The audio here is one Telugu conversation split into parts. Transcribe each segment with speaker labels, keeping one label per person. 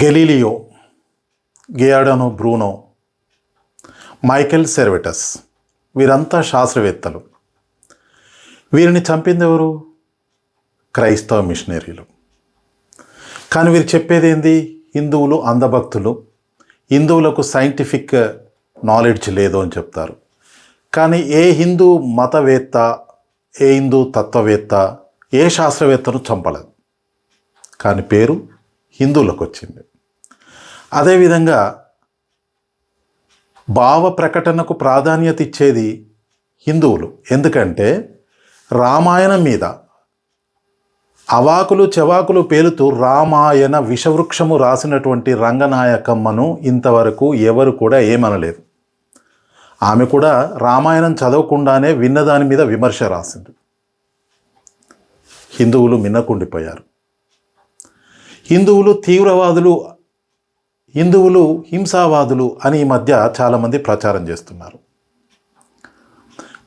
Speaker 1: గెలీలియో, గియాడానో బ్రూనో, మైకెల్ సెర్వెటస్ వీరంతా శాస్త్రవేత్తలు. వీరిని చంపింది ఎవరు? క్రైస్తవ మిషనరీలు. కానీ వీరు చెప్పేది ఏంది? హిందువులు అంధభక్తులు, హిందువులకు సైంటిఫిక్ నాలెడ్జ్ లేదు అని చెప్తారు. కానీ ఏ హిందూ మతవేత్త, ఏ హిందూ తత్వవేత్త, ఏ శాస్త్రవేత్తను చంపలేదు. కానీ పేరు హిందువులకు వచ్చింది. అదేవిధంగా భావ ప్రకటనకు ప్రాధాన్యత ఇచ్చేది హిందువులు. ఎందుకంటే రామాయణం మీద అవాకులు చెవాకులు పేలుతూ రామాయణ విషవృక్షము రాసినటువంటి రంగనాయకమ్మను ఇంతవరకు ఎవరు కూడా ఏమనలేదు. ఆమె కూడా రామాయణం చదవకుండానే విన్నదాని మీద విమర్శ రాసింది. హిందువులు మిన్నకుండిపోయారు. హిందువులు తీవ్రవాదులు, హిందువులు హింసావాదులు అని ఈ మధ్య చాలామంది ప్రచారం చేస్తున్నారు.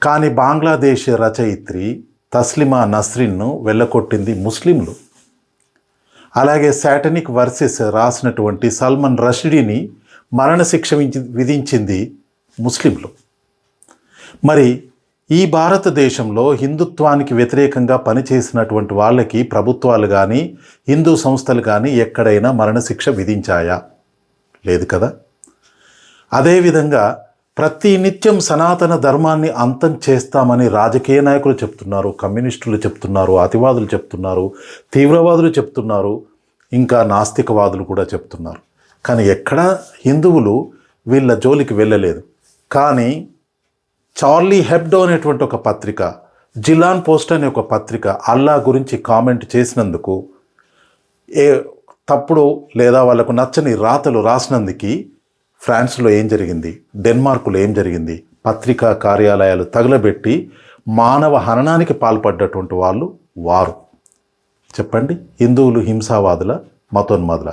Speaker 1: కానీ బంగ్లాదేశ్ రచయిత్రి తస్లిమా నస్రిన్ను వెళ్ళకొట్టింది ముస్లింలు. అలాగే శాటనిక్ వర్సెస్ రాసినటువంటి సల్మాన్ రష్డీని మరణశిక్ష విధించింది ముస్లింలు. మరి ఈ భారతదేశంలో హిందుత్వానికి వ్యతిరేకంగా పనిచేసినటువంటి వాళ్ళకి ప్రభుత్వాలు కానీ హిందూ సంస్థలు కానీ ఎక్కడైనా మరణశిక్ష విధించాయా? లేదు కదా. అదేవిధంగా ప్రతి నిత్యం సనాతన ధర్మాన్ని అంతం చేస్తామని రాజకీయ నాయకులు చెప్తున్నారు, కమ్యూనిస్టులు చెప్తున్నారు, అతివాదులు చెప్తున్నారు, తీవ్రవాదులు చెప్తున్నారు, ఇంకా నాస్తికవాదులు కూడా చెప్తున్నారు. కానీ ఎక్కడా హిందువులు వీళ్ళ జోలికి వెళ్ళలేదు. కానీ చార్లీ హెబ్డో అనేటువంటి ఒక పత్రిక, జిలాన్ పోస్ట్ అనే ఒక పత్రిక అల్లా గురించి కామెంట్ చేసినందుకు, తప్పుడు లేదా వాళ్ళకు నచ్చని రాతలు రాసినందుకు ఫ్రాన్స్లో ఏం జరిగింది, డెన్మార్క్లో ఏం జరిగింది, పత్రికా కార్యాలయాలు తగులబెట్టి మానవ హననానికి పాల్పడ్డటువంటి వాళ్ళు వారు. చెప్పండి, హిందువులు హింసావాదుల, మతోన్మాదుల?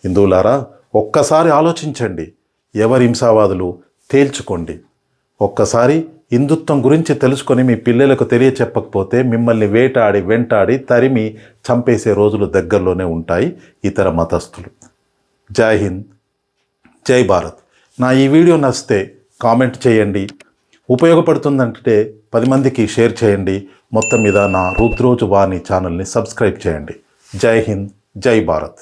Speaker 1: హిందువులారా, ఒక్కసారి ఆలోచించండి. ఎవరు హింసావాదులు తేల్చుకోండి. ఒక్కసారి హిందుత్వం గురించి తెలుసుకొని మీ పిల్లలకు తెలియచెప్పకపోతే మిమ్మల్ని వేటాడి వెంటాడి తరిమి చంపేసే రోజులు దగ్గరలోనే ఉంటాయి ఇతర మతస్థులు. జై హింద్, జై భారత్. నా ఈ వీడియో నచ్చితే కామెంట్ చేయండి, ఉపయోగపడుతుందంటే 10 మందికి షేర్ చేయండి. మొత్తం మీద నా రుద్రోజు వాణి ఛానల్ని సబ్స్క్రైబ్ చేయండి. జై హింద్, జై భారత్.